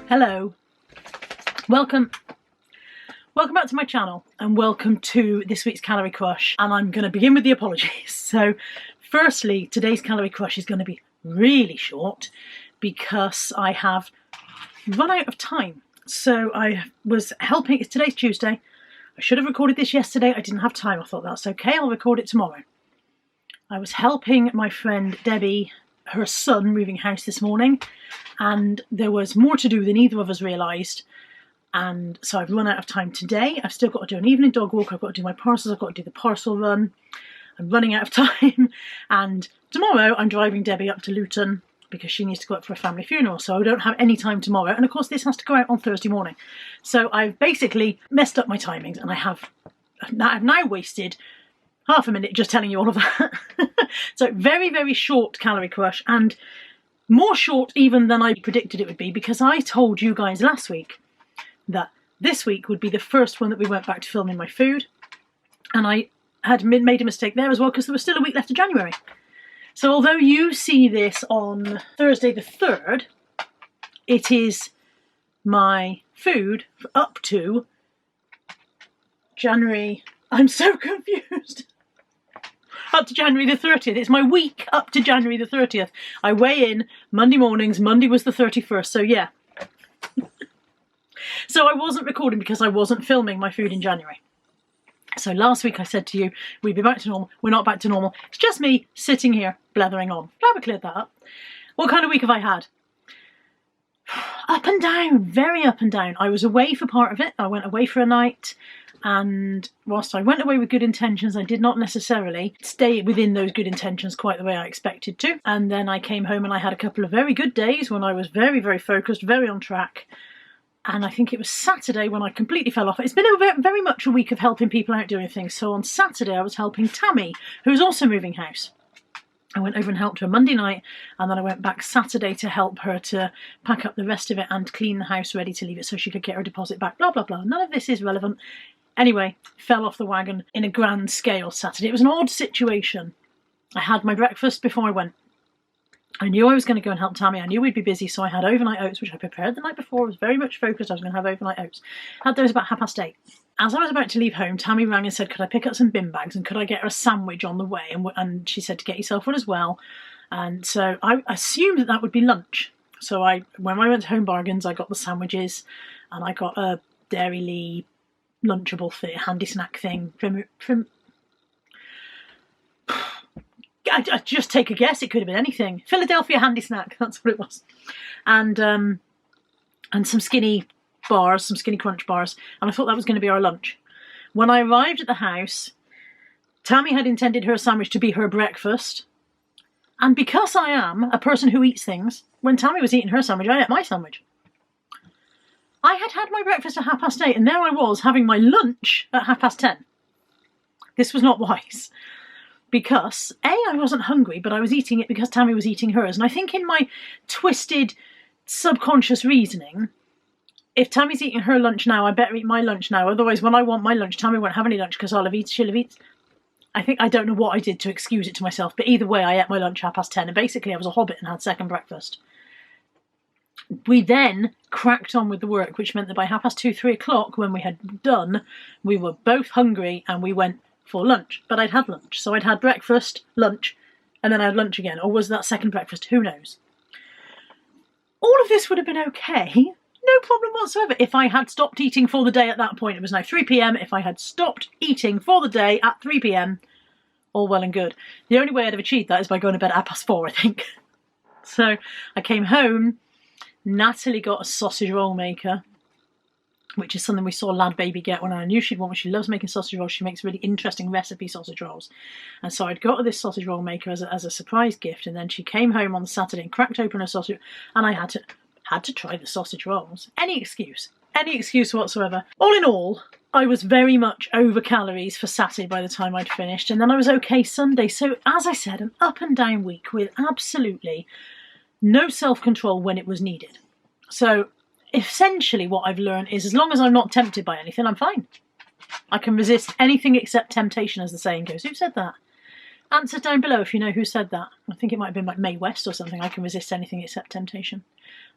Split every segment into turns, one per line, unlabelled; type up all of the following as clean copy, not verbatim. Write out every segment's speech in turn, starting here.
Hello, welcome back to my channel and welcome to this week's Calorie Crush, and I'm going to begin with the apologies. So firstly, today's Calorie Crush is going to be really short because I have run out of time. So I was helping, today's Tuesday, I should have recorded this yesterday, I didn't have time. I thought that's okay, I'll record it tomorrow. I was helping my friend Debbie, her son, moving house this morning, and there was more to do than either of us realised, and so I've run out of time today. I've still got to do an evening dog walk, I've got to do my parcels, I've got to do the parcel run. I'm running out of time, and tomorrow I'm driving Debbie up to Luton because she needs to go up for a family funeral, so I don't have any time tomorrow, and of course this has to go out on Thursday morning. So I've basically messed up my timings, and I've now wasted half a minute just telling you all of that. So very, very short Calorie Crush, and more short even than I predicted it would be, because I told you guys last week that this week would be the first one that we went back to filming my food, and I had made a mistake there as well because there was still a week left of January. So although you see this on Thursday the 3rd, it is my food up to January. I'm so confused. Up to January the 30th. It's my week up to January the 30th. I weigh in Monday mornings. Monday was the 31st, so yeah. So I wasn't recording because I wasn't filming my food in January. So last week I said to you, we'd be back to normal. We're not back to normal. It's just me sitting here blethering on. Glad we cleared that up. What kind of week have I had? Up and down, very up and down. I was away for part of it. I went away for a night. And whilst I went away with good intentions, I did not necessarily stay within those good intentions quite the way I expected to. And then I came home and I had a couple of very good days when I was very, very focused, very on track. And I think it was Saturday when I completely fell off. It's been very much a week of helping people out doing things. So on Saturday I was helping Tammy, who's also moving house. I went over and helped her Monday night, and then I went back Saturday to help her to pack up the rest of it and clean the house ready to leave it so she could get her deposit back, blah, blah, blah. None of this is relevant. Anyway, fell off the wagon in a grand scale Saturday. It was an odd situation. I had my breakfast before I went. I knew I was going to go and help Tammy. I knew we'd be busy, so I had overnight oats, which I prepared the night before. I was very much focused. I was going to have overnight oats. Had those about 8:30. As I was about to leave home, Tammy rang and said, could I pick up some bin bags and could I get her a sandwich on the way? And she said to get yourself one as well. And so I assumed that would be lunch. So when I went to Home Bargains, I got the sandwiches and I got a Dairy Lee lunchable thing, handy snack thing from I just take a guess, it could have been anything. Philadelphia handy snack, that's what it was. And some skinny bars, some skinny crunch bars, and I thought that was going to be our lunch. When I arrived at the house, Tammy had intended her sandwich to be her breakfast, and because I am a person who eats things, when Tammy was eating her sandwich, I ate my sandwich. I had had my breakfast at 8:30, and there I was having my lunch at 10:30. This was not wise. Because, A, I wasn't hungry, but I was eating it because Tammy was eating hers. And I think in my twisted subconscious reasoning, if Tammy's eating her lunch now, I better eat my lunch now. Otherwise, when I want my lunch, Tammy won't have any lunch because she'll have eaten. I don't know what I did to excuse it to myself, but either way, I ate my lunch at 10:30. And basically, I was a hobbit and had second breakfast. We then cracked on with the work, which meant that by 2:30, 3 o'clock, when we had done, we were both hungry and we went for lunch. But I'd had lunch. So I'd had breakfast, lunch, and then I had lunch again. Or was that second breakfast? Who knows? All of this would have been okay. No problem whatsoever. If I had stopped eating for the day at that point, it was now 3 p.m. If I had stopped eating for the day at 3 p.m, all well and good. The only way I'd have achieved that is by going to bed at 4:30, I think. So I came home. Natalie got a sausage roll maker, which is something we saw Lad Baby get when I knew she'd want one. She loves making sausage rolls. She makes really interesting recipe sausage rolls. And so I'd got her this sausage roll maker as a surprise gift, and then she came home on Saturday and cracked open her sausage, and I had to try the sausage rolls. Any excuse whatsoever. All in all, I was very much over calories for Saturday by the time I'd finished, and then I was okay Sunday. So as I said, an up and down week with absolutely no self-control when it was needed. So essentially what I've learned is as long as I'm not tempted by anything, I'm fine. I can resist anything except temptation, as the saying goes. Who said that? Answer down below if you know who said that. I think it might have been like Mae West or something. I can resist anything except temptation.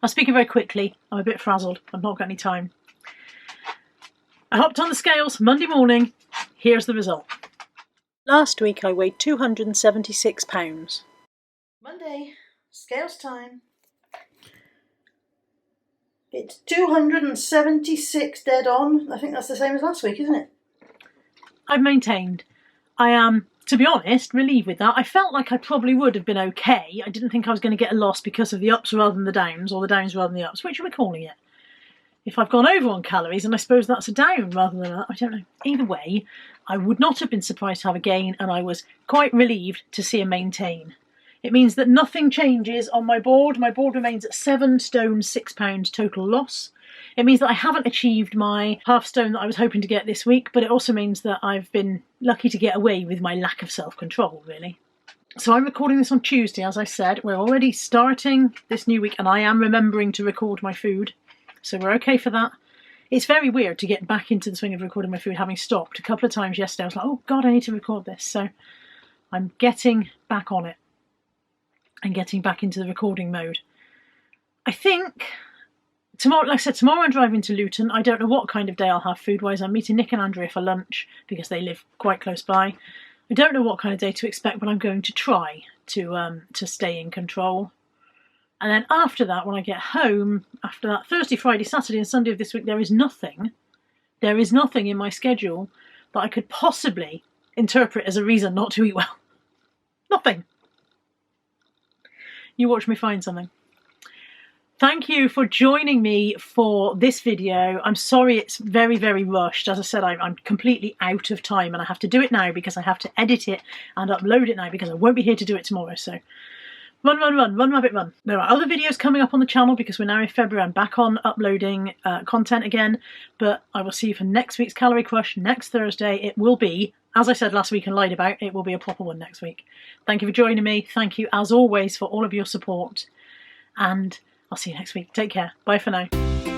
I'm speaking very quickly. I'm a bit frazzled. I've not got any time. I hopped on the scales Monday morning. Here's the result. Last week I weighed 276 pounds. Monday, scales time. It's 276 dead on. I think that's the same as last week, isn't it? I've maintained. I am, to be honest, relieved with that. I felt like I probably would have been okay. I didn't think I was going to get a loss because of the ups rather than the downs, or the downs rather than the ups. Which are we calling it? If I've gone over on calories, and I suppose that's a down rather than a... I don't know. Either way, I would not have been surprised to have a gain, and I was quite relieved to see a maintain. It means that nothing changes on my board. My board remains at 7 stone 6 pound total loss. It means that I haven't achieved my half stone that I was hoping to get this week, but it also means that I've been lucky to get away with my lack of self-control, really. So I'm recording this on Tuesday, as I said. We're already starting this new week, and I am remembering to record my food. So we're okay for that. It's very weird to get back into the swing of recording my food, having stopped a couple of times yesterday. I was like, oh God, I need to record this. So I'm getting back on it and getting back into the recording mode. I think tomorrow, like I said, tomorrow I'm driving to Luton. I don't know what kind of day I'll have food-wise. I'm meeting Nick and Andrea for lunch because they live quite close by. I don't know what kind of day to expect, but I'm going to try to stay in control. And then after that, when I get home, after that Thursday, Friday, Saturday and Sunday of this week, there is nothing in my schedule that I could possibly interpret as a reason not to eat well. Nothing. You watch me find something. Thank you for joining me for this video. I'm sorry it's very, very rushed. As I said, I'm completely out of time and I have to do it now because I have to edit it and upload it now because I won't be here to do it tomorrow. So run, rabbit, run. There are other videos coming up on the channel because we're now in February. I'm back on uploading content again, but I will see you for next week's Calorie Crush next Thursday. It will be, as I said last week and lied about, it will be a proper one next week. Thank you for joining me. Thank you, as always, for all of your support. And I'll see you next week. Take care. Bye for now.